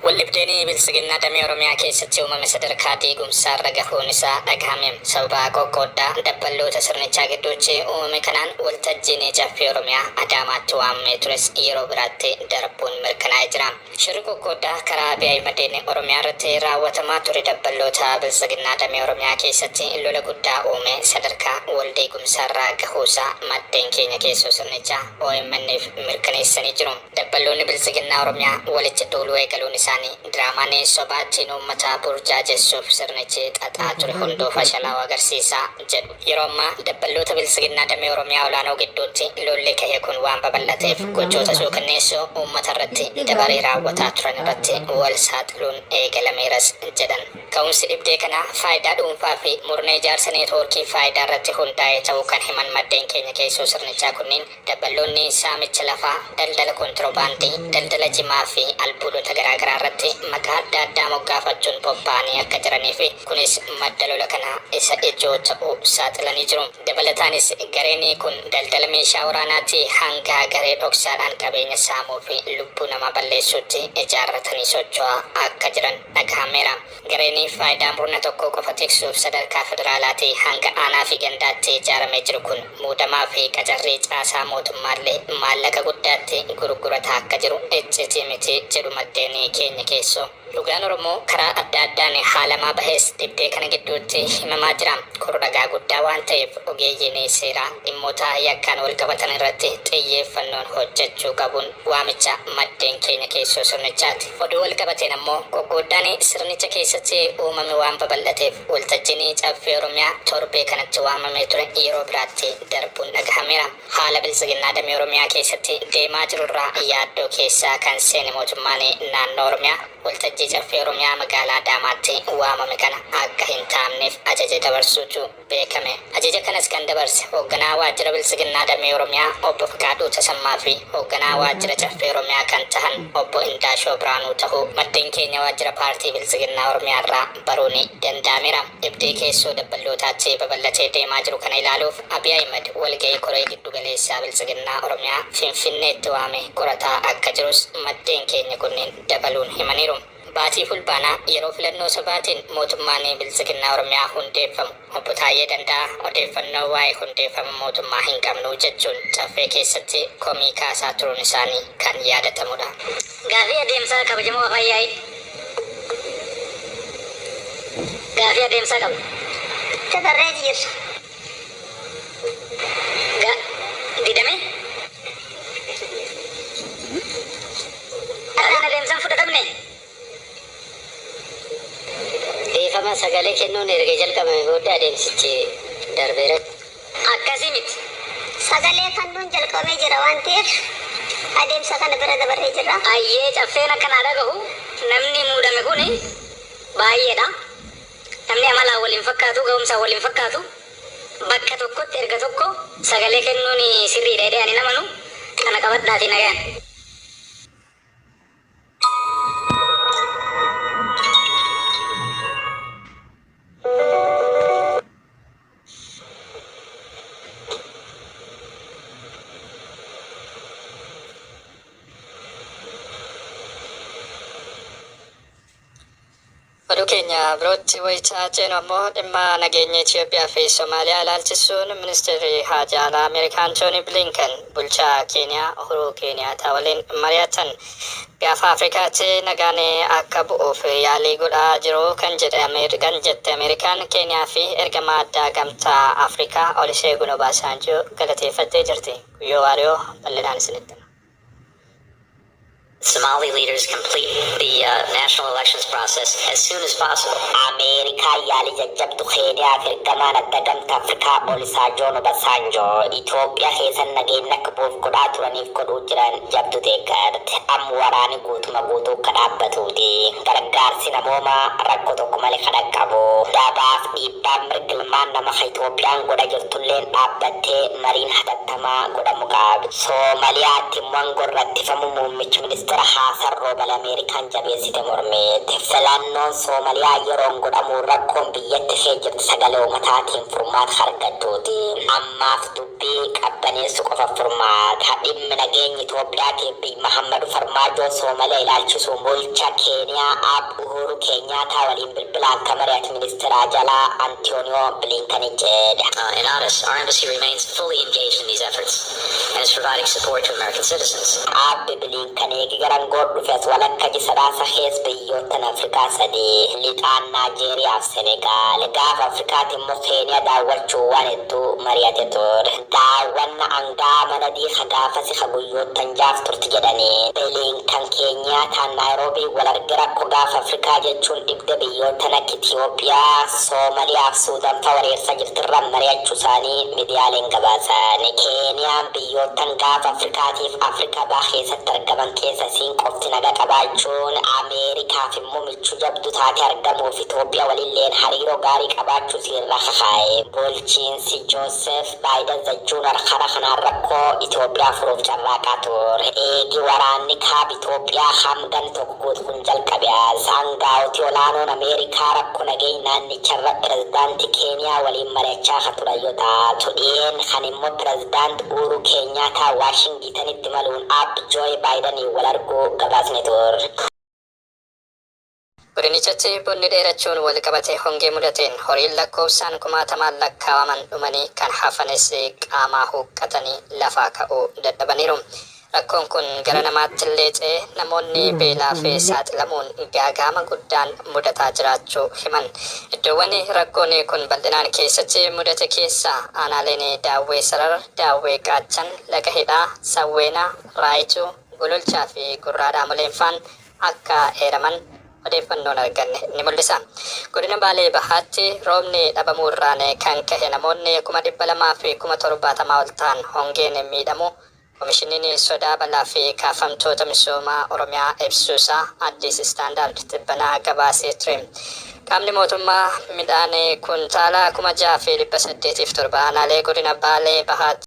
واللبديني بالسجن دمي ورمي كيستي وما مسدر كاتي قم سار رجحون نساء أجهمم سوبا كوكودا دبلو تسرني تاجدوتشي ومي كنان والتجيني جافي ورمي أدامات توام مترس يرو براتي دربون مركنا إجرام شركو كودا كرابي أي مديني ورمي رتي راوتما توري دبلو تا بالسجن دمي ورمي كيستي إلو لقدا ومي سدركا والدي قم سار رجحوسا مدين كينيا كيسو سرني تا ومن مركنا سنجرم دبلوني بالسجن ورمي ولتدولو يقلوني dramaani sobaatiin uummata burjaajessuuf sirnichi xaxaa ture hunduu fashalaa agarsiisaa jedhu. Yeroo ammaa dabballoota bilisiginnaa damee Oromiyaa olaanoo gidduutti lolli ka'e kun waan babal'ateef gochoota suukanneessoo uummata irratti dabaree raawwataa turan irratti wal saaxiluun eegalameeras jedhan. Ka'umsi dhibdee kanaa faayidaa dhuunfaa fi murna ijaarsa neetwoorkii faayidaa irratti hundaa'ee ta'uu kan himan maddeen keenya keessoo sirnichaa kunniin dabballoonni saamicha lafaa, daldala kontiroobaandii, daldala jimaa fi albuudota garaagaraa irratti maqaa adda addaa moggaafachuun bobba'anii akka jiranii fi kunis madda lola kanaa isa ijoo ta'uu saaxilanii jiru. Dabalataanis gareen kun daldala meeshaa waraanaatti hanga garee dhoksaadhaan qabeenya saamuu fi lubbuu namaa balleessuutti ijaarratanii socho'aa akka jiran dhagahameera. Gareen faayidaa murna tokko qofa tiksuuf sadarkaa federaalaatii hanga aanaa fi gandaatti ijaaramee jiru kun muudamaa fi qacarrii caasaa mootummaallee maallaqa guddaatti gurgurataa akka jiru iccitii miti jedhu maddeen keenya keessoo. Dhugaan Oromoo karaa adda addaan haalamaa bahees dhibdee kana gidduutti himamaa jira. Kun ragaa guddaa waan ta'eef ogeeyyiin seeraa dhimmoota yakkaan wal qabatan irratti xiyyeeffannoon hojjechuu qabuun waamicha maddeen keenya keessoo sirnichaati. Oduu wal qabateen ammoo qoqqooddaan sirnicha keessatti uumame waan babal'ateef waltajjiin caffee Oromiyaa torbee kanatti waamamee ture yeroo biraatti darbuun dhagahameera. Haala bilisiginnaa damee Oromiyaa keessatti deemaa jirurraa yaaddoo keessaa kan seene mootummaan naannoo Oromiyaa waltajjii caffee Oromiyaa magaalaa Adaamaatti waamame kana akka hin taamneef ajaja dabarsuutu beekame. Ajaja kanas kan dabarse hoogganaa waajjira bilisiginnaa damee Oromiyaa obbo Fikaaduu Tasammaa fi hoogganaa waajjira caffee Oromiyaa kan tahan obbo Indaashoo Biraanuu ta'uu maddeen keenya waajjira paartii bilisiginnaa Oromiyaa irraa baruun danda'ameera. Dhibdee keessoo dabbalootaatti babal'atee deemaa jiru kana ilaaluuf Abiy Ahmed walgahii koree giddu galeessaa bilisiginnaa Oromiyaa Finfinneetti waame qorataa akka jirus maddeen keenya kunneen dabaluun himaniiru. Baatii fulbaanaa yeroo filannoo sabaatiin mootummaan bilisiginnaa Oromiyaa hundeeffamu obbo Taayyee Danda'aa odeeffannoo waa'ee hundeeffama mootummaa hin qabnu jechuun caffee keessatti komii kaasaa turuun isaanii kan yaadatamudha. Gaafii adeemsaa kabajamoo fayyaa'e. Gaafii adeemsaa qabu. Tatarree jirra. Didame? Adaan adeemsaan fudhatamne? Deefama sagalee kennuun erga jalqabame booda adeemsichi darbeera. Akkasii miti. Sagalee kennuun jalqabamee jira waan ta'eef adeemsa kana bira dabarree jirra. Ayyee caffeen akkanaa dhagahu namni muudame kun baay'eedha. Namni amalaan waliin fakkaatu, ga'umsaan waliin fakkaatu. Bakka tokkotti erga tokko sagalee kennuun sirriidha jedhee ani namanu kana qabadhaatii nagaan. Oduu keenya birootti wayichaa ceenu ammoo dhimma nageenya Itoophiyaa fi Somaaliyaa ilaalchisuun ministeerri haajaa alaa Ameerikaa Antooni Blinken bulchaa Keeniyaa Uhuru Keeniyaataa waliin mari'atan. Gaafa Afrikaatti nagaan akka bu'uuf yaalii godhaa jiru kan jette Ameerikaan Keeniyaa fi ergamaa addaa gamtaa Afrikaa Olusegun Obasanjoo galateeffattee jirti. Guyyoo waariyoo bal'inaan isinitti. Somali leaders complete the national elections process as soon as possible. Amerika yali jajjabdu Kenya ergamaan adda gamtaa Afrikaa Olusegun Obasanjoo Itoophiyaa keessan nageenya akka bu'uuf godhaa turaniif godhuu jiran jabdu deeggarti. Amma waraani guutuma guutuu akka dhaabbatuuti. Gargaarsi namoomaa rakkoo tokko malee kan dhaqqabu. Dabaaf dhiibbaan mirga ilmaan namaa Itoophiyaan godhaa jirtulleen dhaabbattee mariin hatattamaa godhamu qaba. Somaaliyaatti immoo gorrattifamu muummichi ministeera ministeera haasaa rooba Ameerikaan jabeessite mormeete. Filannoon Soomaliyaa yeroon godhamu rakkoon biyyatti kee jirti sagalee uummataatiin furmaata argattuuti. Ammaaf dubbii qabbaneessu qofa furmaata. Dhimmi nageenya Itoophiyaatiif biyyi Mahammadu Farmaajoo Soomalee ilaalchisuun bulchaa Keeniyaa Abbaa Uhuru Keenyaataa waliin bilbilaan kan mari'ate ministeera jalaa Antooniyoo Bilinkanii jedhe. In Addis, our embassy remains fully engaged in these efforts and is providing support to American citizens. Abbi Bilinkanii gigaran godhufes walakka jisadaasa kees biyyoottan Afrikaa sadii lixaan Naajeeriyaa fi Senegaal gaafa Afrikaatti immoo Keeniyaa daawwachuu waan hedduu mari'ate ture. Daawwanna angaa mana diiqa gaafasi ka guyyoottan jaaf turti jedhanii Bilinkan Keenyaa taan Naayiroobii wal arge rakkoo gaafa Afrikaa jechuun dhibda biyyoottan akka Itiyoophiyaa, Soomaliyaa fi Suudaan fa'aa wareersa jirtirraan mari'achuu isaanii miidiyaaleen gabaasan. Keeniyaan biyyoottan gaafa Afrikaatiif Afrikaa bahaa keessatti argaman keessa siin qofti naga qabaachuun Ameerikaaf immoo michuu jabdu taate argamuuf Itoophiyaa waliilleen hariiroo gaarii qabaachuu sirra kakaa'e. Bulchiinsi Joosef Baayiden zachuun harkara kanaan rakkoo Itoophiyaa furuuf carraaqaa ture. Eegi waraanni kaaba Itoophiyaa hamgan tokko guutu kun jalqabe. Sangaa'ooti olaanoon Ameerikaa rakkoo nageenya naannicharra pirezidaantii Keeniyaa waliin mari'achaa kan turan yoo taatu dhiyeen kan immoo pirezidaantii Uhuru Keenyaataa Waashingitanitti maluun Abbaa Joo Baayidanii wal arguu gabaasne ture. Godinichatti bonni dheerachuun wal qabatee hongee mudateen horiin lakkoofsaan kumaatamaan lakkaawaman dhumanii kan hafanis qaamaa huqqatanii lafaa ka'uu dadhabaniiru. Rakkoon kun gara namaatti leexee namoonni beelaa fi saaxilamuun gaagama guddaan mudataa jiraachuu himan. Iddoowwan rakkoon kun bal'inaan keessatti mudate keessaa aanaaleen Daawwee Sarar, Daawwee Qaachan, Laga Hidhaa, Sawweenaa, Raayituu, Gololchaa fi Gurraa Dhaamoleen faan akka eeraman odeeffannoon arganne ni mul'isa. Godina Baalee Bahaatti roobni dhabamuurraan kan ka'e namoonni 200,000 fi 70,000 ol ta'an hongeen miidhamu Komishiniin sodaa balaa fi kaafamtoota misoomaa Oromiyaa ibsuusaa Addis Istaandaard tibbanaa gabaasee ture. Qaamni mootummaa midhaan kuntaala 6,807 aanaalee godina Baalee Bahaatti